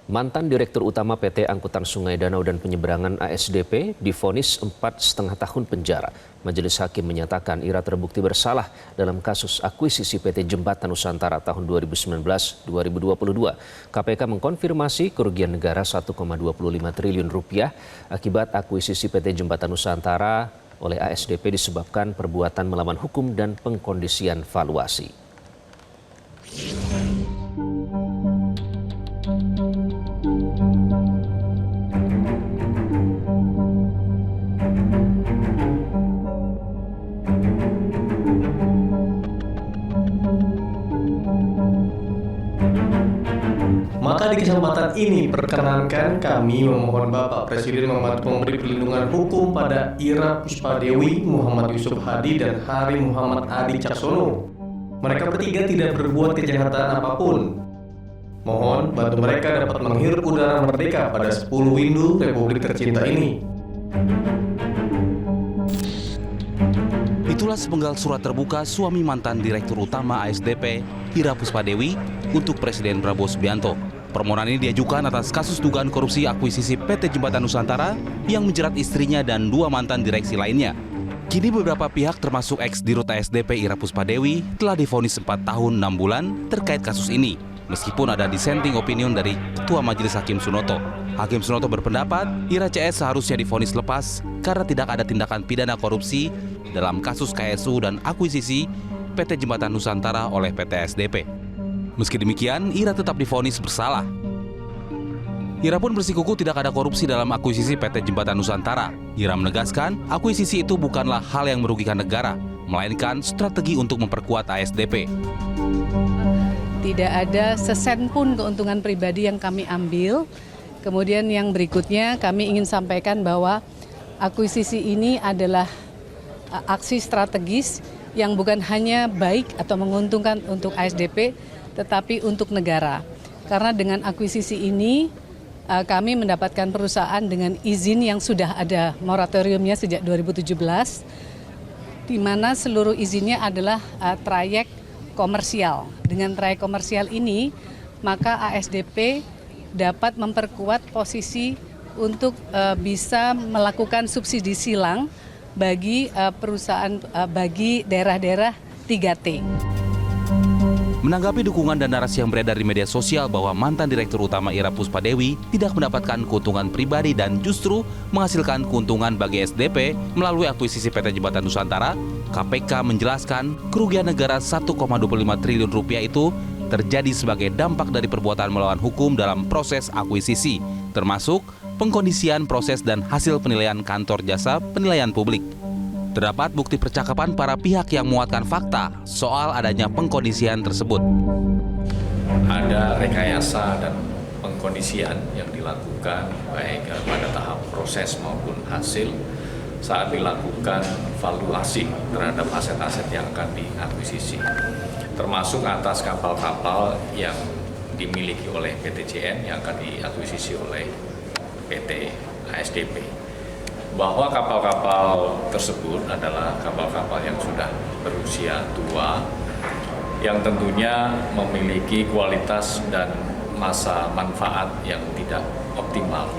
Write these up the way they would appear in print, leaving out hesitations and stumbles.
Mantan Direktur Utama PT Angkutan Sungai Danau dan Penyeberangan ASDP divonis 4,5 tahun penjara. Majelis Hakim menyatakan Ira terbukti bersalah dalam kasus akuisisi PT Jembatan Nusantara tahun 2019-2022. KPK mengkonfirmasi kerugian negara 1,25 triliun rupiah akibat akuisisi PT Jembatan Nusantara oleh ASDP disebabkan perbuatan melawan hukum dan pengkondisian valuasi. Maka di kesempatan ini perkenankan kami memohon Bapak Presiden membantu memberi perlindungan hukum pada Ira Puspadewi, Muhammad Yusuf Hadi, dan Hari Muhammad Adi Caksono. Mereka bertiga tidak berbuat kejahatan apapun. Mohon bantu mereka dapat menghirup udara merdeka pada 10 Windu Republik tercinta ini. Itulah sepenggal surat terbuka suami mantan Direktur Utama ASDP, Ira Puspadewi, untuk Presiden Prabowo Subianto. Permohonan ini diajukan atas kasus dugaan korupsi akuisisi PT Jembatan Nusantara yang menjerat istrinya dan 2 mantan direksi lainnya. Kini beberapa pihak termasuk ex-dirut ASDP Ira Puspadewi telah divonis 4 tahun 6 bulan terkait kasus ini. Meskipun ada dissenting opinion dari Ketua Majelis Hakim Sunoto. Hakim Sunoto berpendapat Ira CS seharusnya divonis lepas karena tidak ada tindakan pidana korupsi dalam kasus KSU dan akuisisi PT Jembatan Nusantara oleh PT ASDP. Meski demikian, Ira tetap divonis bersalah. Ira pun bersikukuh tidak ada korupsi dalam akuisisi PT Jembatan Nusantara. Ira menegaskan, akuisisi itu bukanlah hal yang merugikan negara, melainkan strategi untuk memperkuat ASDP. Tidak ada sesen pun keuntungan pribadi yang kami ambil. Kemudian yang berikutnya kami ingin sampaikan bahwa akuisisi ini adalah aksi strategis yang bukan hanya baik atau menguntungkan untuk ASDP, tetapi untuk negara. Karena dengan akuisisi ini kami mendapatkan perusahaan dengan izin yang sudah ada moratoriumnya sejak 2017, di mana seluruh izinnya adalah trayek komersial. Dengan trayek komersial ini, maka ASDP dapat memperkuat posisi untuk bisa melakukan subsidi silang bagi perusahaan, bagi daerah-daerah 3T. Menanggapi dukungan dan narasi yang beredar di media sosial bahwa mantan Direktur Utama Ira Puspadewi tidak mendapatkan keuntungan pribadi dan justru menghasilkan keuntungan bagi SDP melalui akuisisi PT Jembatan Nusantara, KPK menjelaskan kerugian negara 1,25 triliun rupiah itu terjadi sebagai dampak dari perbuatan melawan hukum dalam proses akuisisi, termasuk pengkondisian proses dan hasil penilaian kantor jasa penilaian publik. Terdapat bukti percakapan para pihak yang menguatkan fakta soal adanya pengkondisian tersebut. Ada rekayasa dan pengkondisian yang dilakukan baik pada tahap proses maupun hasil saat dilakukan valuasi terhadap aset-aset yang akan diakuisisi, termasuk atas kapal-kapal yang dimiliki oleh PT JN yang akan diakuisisi oleh PT ASDP. Bahwa kapal-kapal tersebut adalah kapal-kapal yang sudah berusia tua, yang tentunya memiliki kualitas dan masa manfaat yang tidak optimal.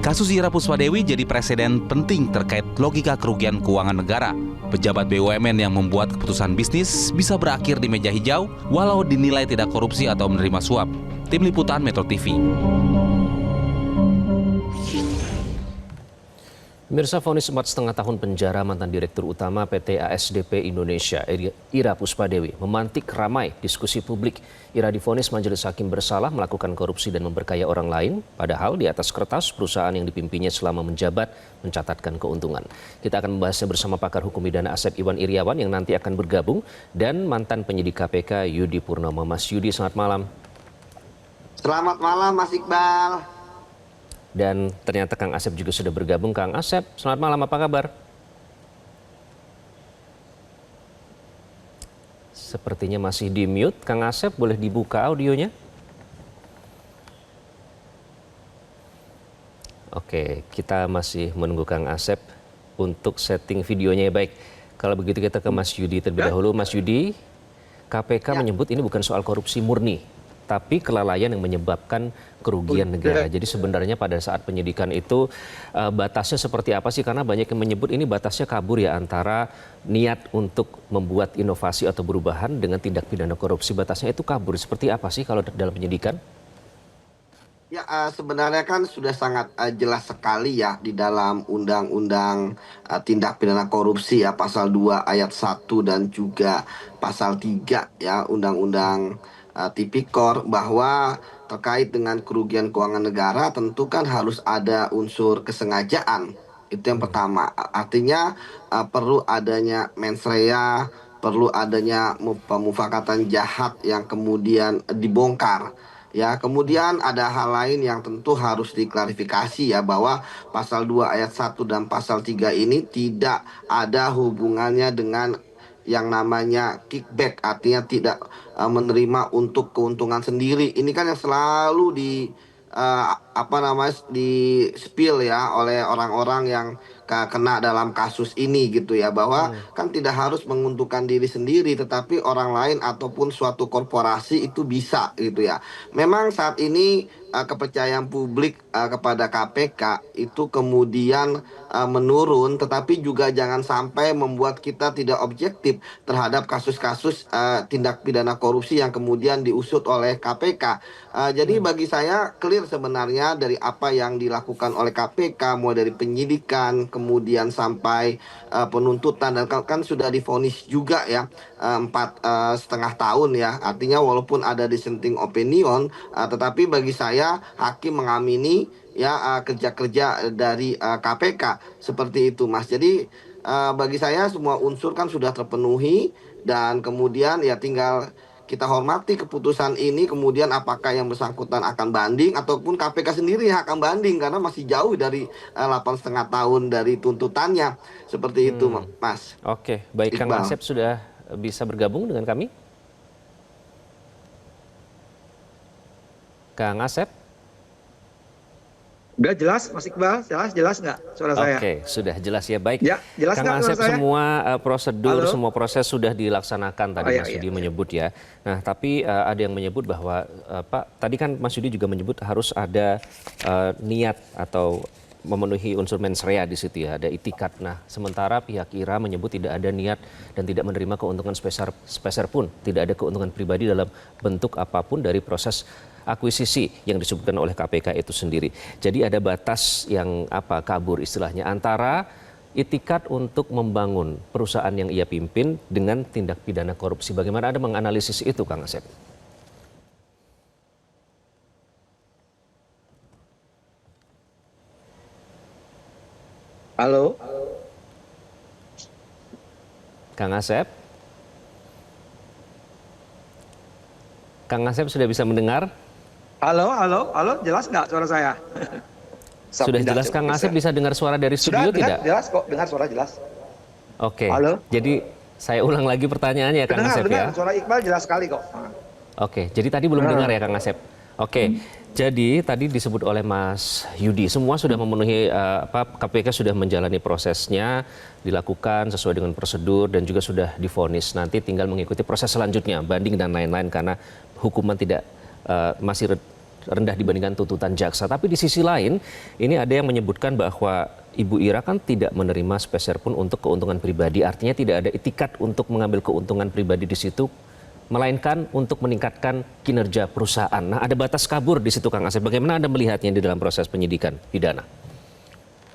Kasus Ira Puspadewi jadi presiden penting terkait logika kerugian keuangan negara. Pejabat BUMN yang membuat keputusan bisnis bisa berakhir di meja hijau walau dinilai tidak korupsi atau menerima suap. Tim Liputan Metro TV. Pemirsa, vonis 4,5 tahun penjara mantan Direktur Utama PT ASDP Indonesia, Ira Puspadewi, memantik ramai diskusi publik. Ira divonis Majelis Hakim bersalah melakukan korupsi dan memperkaya orang lain, padahal di atas kertas perusahaan yang dipimpinnya selama menjabat mencatatkan keuntungan. Kita akan membahasnya bersama pakar hukum pidana Asep Iwan Iriawan yang nanti akan bergabung, dan mantan penyidik KPK Yudi Purnomo. Mas Yudi, selamat malam. Selamat malam Mas Iqbal. Dan ternyata Kang Asep juga sudah bergabung. Kang Asep, selamat malam, apa kabar? Sepertinya masih di mute. Kang Asep, boleh dibuka audionya? Oke, kita masih menunggu Kang Asep untuk setting videonya. Baik, kalau begitu kita ke Mas Yudi terlebih dahulu. Mas Yudi, KPK menyebut ini bukan soal korupsi murni. tapi kelalaian yang menyebabkan kerugian negara. Jadi sebenarnya pada saat penyidikan itu batasnya seperti apa sih? Karena banyak yang menyebut ini batasnya kabur ya antara niat untuk membuat inovasi atau perubahan dengan tindak pidana korupsi. Batasnya itu kabur. Seperti apa sih kalau dalam penyidikan? Ya, sebenarnya kan sudah sangat jelas sekali ya di dalam Undang-Undang Tindak Pidana Korupsi ya pasal 2 ayat 1 dan juga pasal 3 ya Undang-Undang Tipikor bahwa terkait dengan kerugian keuangan negara tentu kan harus ada unsur kesengajaan. Itu yang pertama. Artinya perlu adanya mens rea, perlu adanya pemufakatan jahat yang kemudian dibongkar. Ya, kemudian ada hal lain yang tentu harus diklarifikasi ya bahwa pasal 2 ayat 1 dan pasal 3 ini tidak ada hubungannya dengan yang namanya kickback, artinya tidak menerima untuk keuntungan sendiri. Ini kan yang selalu apa namanya di spill ya oleh orang-orang yang kena dalam kasus ini gitu ya bahwa kan tidak harus menguntungkan diri sendiri tetapi orang lain ataupun suatu korporasi itu bisa gitu ya. Memang saat ini kepercayaan publik kepada KPK itu kemudian menurun tetapi juga jangan sampai membuat kita tidak objektif terhadap kasus-kasus tindak pidana korupsi yang kemudian diusut oleh KPK. Jadi bagi saya clear sebenarnya dari apa yang dilakukan oleh KPK mulai dari penyidikan kemudian sampai penuntutan dan kan sudah divonis juga ya 4,5 tahun ya. Artinya walaupun ada dissenting opinion tetapi bagi saya hakim mengamini ya kerja-kerja dari KPK seperti itu Mas. Jadi bagi saya semua unsur kan sudah terpenuhi dan kemudian ya tinggal kita hormati keputusan ini kemudian apakah yang bersangkutan akan banding ataupun KPK sendiri yang akan banding karena masih jauh dari 8,5 tahun dari tuntutannya seperti itu Mas. Oke, baik Kang Asep sudah bisa bergabung dengan kami. Kang Asep? Udah jelas, Mas Iqbal? Jelas nggak suara saya? Oke, sudah jelas ya. Baik, ya, jelas Kang Asep semua prosedur, semua proses sudah dilaksanakan tadi Mas Yudi menyebut ya. Nah, tapi ada yang menyebut bahwa, Pak, tadi kan Mas Yudi juga menyebut harus ada niat atau memenuhi unsur mens rea di situ ya, ada itikat. Nah, sementara pihak IRA menyebut tidak ada niat dan tidak menerima keuntungan speser pun, tidak ada keuntungan pribadi dalam bentuk apapun dari proses akuisisi yang disebutkan oleh KPK itu sendiri. Jadi ada batas yang kabur istilahnya antara itikat untuk membangun perusahaan yang ia pimpin dengan tindak pidana korupsi. Bagaimana Anda menganalisis itu, Kang Asep? Halo? Kang Asep? Kang Asep sudah bisa mendengar? Halo, jelas nggak suara saya? Sudah jelas Kang Asep bisa dengar suara dari studio tidak? Jelas kok, dengar suara jelas. Oke, halo? Jadi saya ulang lagi pertanyaannya Kang Asep ya. Suara Iqbal jelas sekali kok. Oke, jadi tadi belum dengar ya Kang Asep. Oke, jadi tadi disebut oleh Mas Yudi, semua sudah memenuhi KPK sudah menjalani prosesnya, dilakukan sesuai dengan prosedur dan juga sudah divonis. Nanti tinggal mengikuti proses selanjutnya, banding dan lain-lain karena hukuman tidak masih rendah dibandingkan tuntutan jaksa. Tapi di sisi lain, ini ada yang menyebutkan bahwa Ibu Ira kan tidak menerima speser pun untuk keuntungan pribadi. Artinya tidak ada itikat untuk mengambil keuntungan pribadi di situ, melainkan untuk meningkatkan kinerja perusahaan. Nah, ada batas kabur di situ, Kang Asep. Bagaimana Anda melihatnya di dalam proses penyidikan pidana?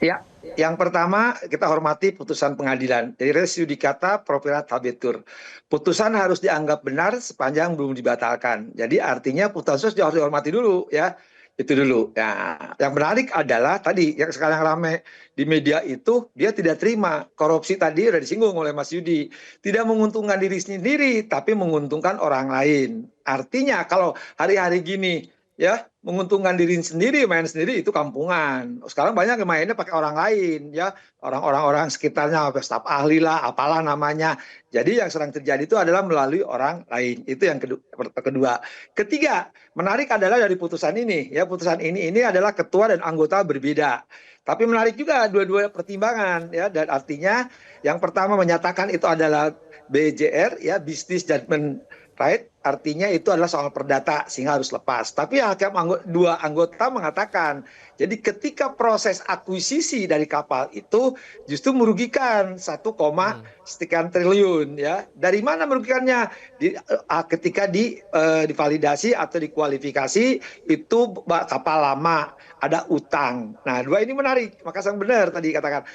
Ya, yang pertama kita hormati putusan pengadilan. Jadi res judicata properat habetur. Putusan harus dianggap benar sepanjang belum dibatalkan. Jadi artinya putusan harus dihormati dulu ya. Itu dulu. Ya, yang menarik adalah tadi yang sekarang ramai di media itu dia tidak terima korupsi tadi udah disinggung oleh Mas Yudi. Tidak menguntungkan diri sendiri tapi menguntungkan orang lain. Artinya kalau hari-hari gini ya menguntungkan diri sendiri, main sendiri itu kampungan. Sekarang banyak yang mainnya pakai orang lain ya, orang sekitarnya, staf ahli lah, apalah namanya. Jadi yang sering terjadi itu adalah melalui orang lain. Itu yang kedua. Ketiga, menarik adalah dari putusan ini ya, putusan ini adalah ketua dan anggota berbeda. Tapi menarik juga dua-dua pertimbangan ya, dan artinya yang pertama menyatakan itu adalah BJR ya, business judgment right, artinya itu adalah soal perdata sehingga harus lepas. Tapi dua anggota mengatakan, jadi ketika proses akuisisi dari kapal itu justru merugikan 1, sekian triliun ya. Dari mana merugikannya? Ketika divalidasi atau dikualifikasi itu kapal lama, ada utang. Nah, dua ini menarik. Maka sang benar tadi katakan,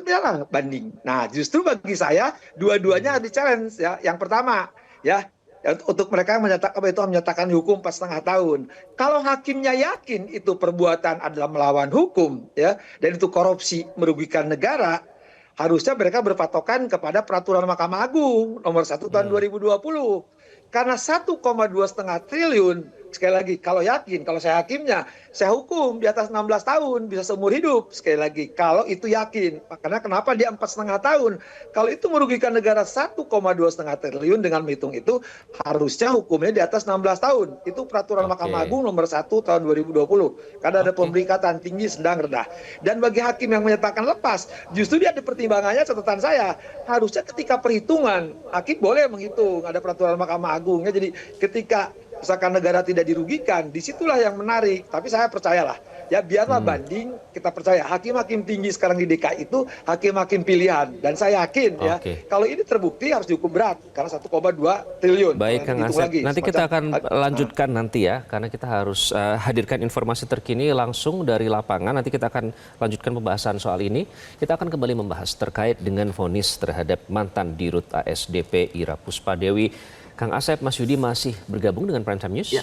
biarlah banding. Nah, justru bagi saya dua-duanya di challenge ya. Yang pertama ya, untuk mereka menyatakan hukum 4,5 tahun. Kalau hakimnya yakin itu perbuatan adalah melawan hukum ya, dan itu korupsi merugikan negara, harusnya mereka berpatokan kepada peraturan Mahkamah Agung nomor 1 tahun 2020. Karena 1,2 triliun, sekali lagi, kalau saya hakimnya, saya hukum di atas 16 tahun, bisa seumur hidup, sekali lagi, kalau itu yakin. Karena kenapa dia 4,5 tahun? Kalau itu merugikan negara 1,2 triliun dengan menghitung itu, harusnya hukumnya di atas 16 tahun. Itu peraturan Mahkamah Agung nomor 1 tahun 2020. Karena ada pemeringkatan tinggi, sedang, rendah. Dan bagi hakim yang menyatakan lepas, justru dia ada pertimbangannya, catatan saya, harusnya ketika perhitungan, hakim boleh menghitung, ada peraturan Mahkamah Agung. Jadi ketika misalkan negara tidak dirugikan, disitulah yang menarik. Tapi saya percayalah, ya biarlah banding, kita percaya hakim-hakim tinggi sekarang di DKI itu hakim-hakim pilihan. Dan saya yakin ya, kalau ini terbukti harus dihukum berat, karena 1,2 triliun. Baik Kang Asep, nanti kita akan lanjutkan nanti ya, karena kita harus hadirkan informasi terkini langsung dari lapangan. Nanti kita akan lanjutkan pembahasan soal ini. Kita akan kembali membahas terkait dengan vonis terhadap mantan Dirut ASDP Ira Puspadewi. Kang Asep, Mas Yudi masih bergabung dengan Prime Time News? Ya.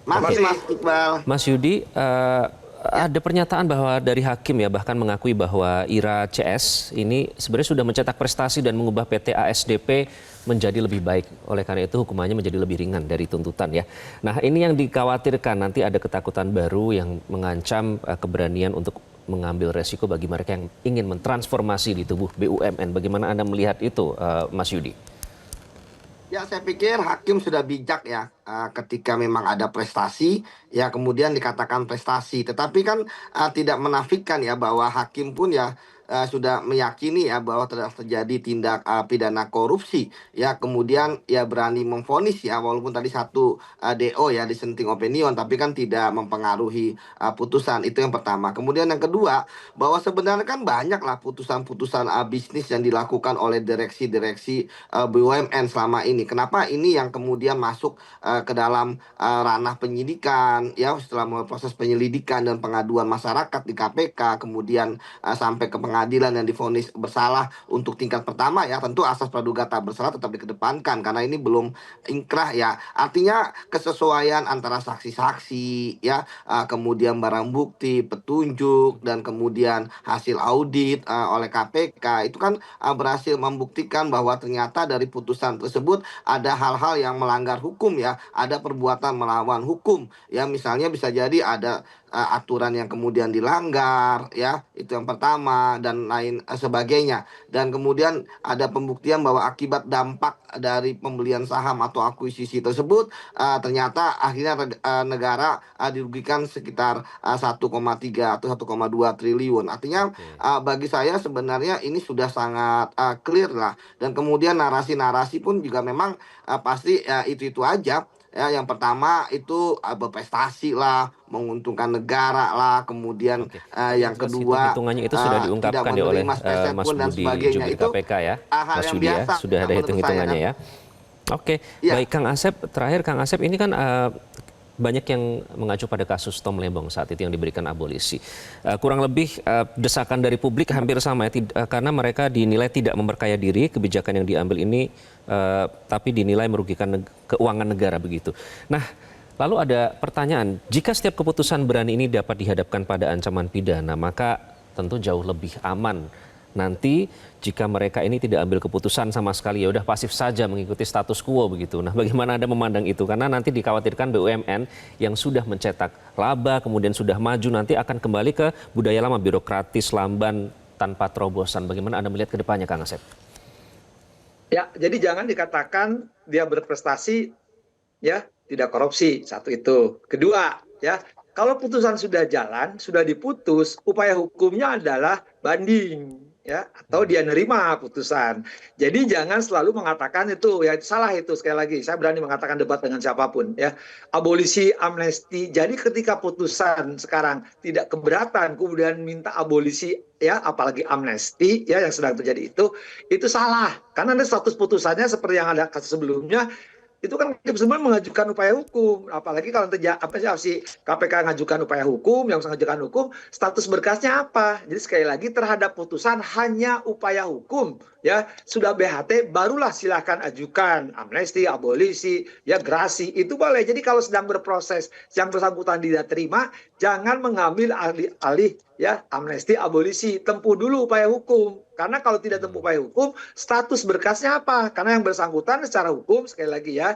Masih, Mas Iqbal. Mas Yudi, ada pernyataan bahwa dari hakim ya, bahkan mengakui bahwa Ira CS ini sebenarnya sudah mencetak prestasi dan mengubah PT ASDP menjadi lebih baik. Oleh karena itu hukumannya menjadi lebih ringan dari tuntutan ya. Nah, ini yang dikhawatirkan nanti ada ketakutan baru yang mengancam keberanian untuk mengambil resiko bagi mereka yang ingin mentransformasi di tubuh BUMN. Bagaimana Anda melihat itu, Mas Yudi? Ya, saya pikir hakim sudah bijak ya ketika memang ada prestasi, ya kemudian dikatakan prestasi. Tetapi kan tidak menafikan ya bahwa hakim pun ya sudah meyakini ya bahwa telah terjadi tindak pidana korupsi, ya kemudian ya berani memvonis ya, walaupun tadi satu DO ya, dissenting opinion, tapi kan tidak mempengaruhi putusan. Itu yang pertama. Kemudian yang kedua, bahwa sebenarnya kan banyak lah putusan-putusan bisnis yang dilakukan oleh direksi-direksi BUMN selama ini. Kenapa ini yang kemudian masuk ke dalam ranah penyidikan ya, setelah mulai proses penyelidikan dan pengaduan masyarakat di KPK, kemudian sampai ke pengadilan yang divonis bersalah untuk tingkat pertama ya, tentu asas praduga tak bersalah tetap dikedepankan karena ini belum ingkrah ya. Artinya kesesuaian antara saksi-saksi ya, kemudian barang bukti, petunjuk, dan kemudian hasil audit oleh KPK itu kan berhasil membuktikan bahwa ternyata dari putusan tersebut ada hal-hal yang melanggar hukum ya, ada perbuatan melawan hukum ya, misalnya bisa jadi ada aturan yang kemudian dilanggar ya, itu yang pertama, dan lain sebagainya. Dan kemudian ada pembuktian bahwa akibat dampak dari pembelian saham atau akuisisi tersebut ternyata akhirnya negara dirugikan sekitar 1,3 atau 1,2 triliun. Artinya bagi saya sebenarnya ini sudah sangat clear lah. Dan kemudian narasi-narasi pun juga memang pasti itu-itu aja. Ya, yang pertama itu berprestasi lah, menguntungkan negara lah, kemudian yang kedua hitungannya itu sudah diungkapkan ya oleh Mas Budi jubir KPK ya, Mas Yudi ya, sudah ada hitung-hitungannya ya. Oke, ya. Baik Kang Asep, terakhir Kang Asep, ini kan banyak yang mengacu pada kasus Tom Lembong saat itu yang diberikan abolisi. Kurang lebih desakan dari publik hampir sama ya, karena mereka dinilai tidak memperkaya diri, kebijakan yang diambil ini tapi dinilai merugikan keuangan negara begitu. Nah, lalu ada pertanyaan, jika setiap keputusan berani ini dapat dihadapkan pada ancaman pidana, maka tentu jauh lebih aman nanti jika mereka ini tidak ambil keputusan sama sekali, ya udah pasif saja mengikuti status quo begitu. Nah, bagaimana Anda memandang itu? Karena nanti dikhawatirkan BUMN yang sudah mencetak laba kemudian sudah maju nanti akan kembali ke budaya lama, birokratis, lamban, tanpa terobosan. Bagaimana Anda melihat ke depannya, Kang Asep? Ya, jadi jangan dikatakan dia berprestasi ya, tidak korupsi, satu itu. Kedua, ya, kalau putusan sudah jalan, sudah diputus, upaya hukumnya adalah banding. ya, atau dia nerima putusan. Jadi jangan selalu mengatakan itu ya salah itu. Sekali lagi saya berani mengatakan debat dengan siapapun ya. Abolisi, amnesti. Jadi ketika putusan sekarang tidak keberatan kemudian minta abolisi ya, apalagi amnesti ya yang sedang terjadi itu salah. Karena ada status putusannya seperti yang ada kasus sebelumnya. Itu kan sebenarnya mengajukan upaya hukum, apalagi kalau si KPK mengajukan upaya hukum, yang mengajukan hukum, status berkasnya apa? Jadi sekali lagi terhadap putusan hanya upaya hukum, ya sudah BHT barulah silakan ajukan amnesti, abolisi, ya gerasi itu boleh. Jadi kalau sedang berproses yang bersangkutan tidak terima, jangan mengambil alih-alih ya amnesti, abolisi, tempuh dulu upaya hukum. Karena kalau tidak tempuh upaya hukum, status berkasnya apa? Karena yang bersangkutan secara hukum sekali lagi ya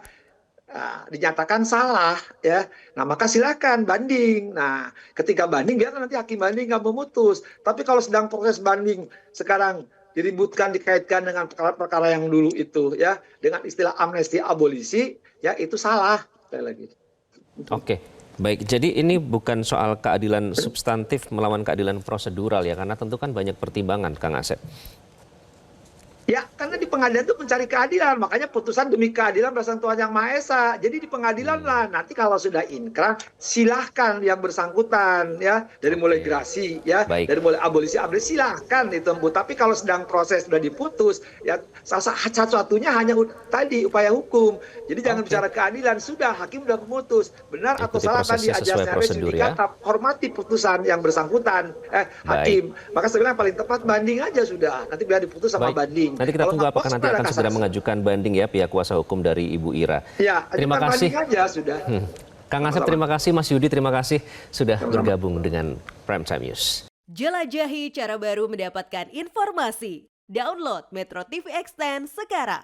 dinyatakan salah ya. Nah maka silakan banding. Nah ketika banding biar nanti hakim banding nggak memutus. Tapi kalau sedang proses banding sekarang diributkan dikaitkan dengan perkara-perkara yang dulu itu ya dengan istilah amnesti, abolisi ya itu salah sekali lagi. Oke. Baik, jadi ini bukan soal keadilan substantif melawan keadilan prosedural ya, karena tentu kan banyak pertimbangan, Kang Asep. Ya, karena di pengadilan itu mencari keadilan, makanya putusan demi keadilan berdasarkan Tuhan Yang Maha Esa. Jadi di pengadilan lah, nanti kalau sudah inkrah, silahkan yang bersangkutan ya, dari mulai gerasi ya, dari mulai abolisi, silahkan ditempuh. Tapi kalau sedang proses sudah diputus, ya satu-satunya hanya tadi upaya hukum. Jadi jangan bicara keadilan, sudah hakim sudah memutus, benar atau salah tadi ajasnya judikata, hormati putusan yang bersangkutan, hakim. Maka sebenarnya paling tepat banding aja sudah, nanti biar diputus sama banding. Nanti kita tunggu apakah nanti akan segera mengajukan banding ya pihak kuasa hukum dari Ibu Ira. Ya, terima kasih. Aja sudah. Kang Asep terima kasih, Mas Yudi terima kasih sudah bergabung dengan Prime Time News. Jelajahi cara baru mendapatkan informasi. Download Metro TV Extend sekarang.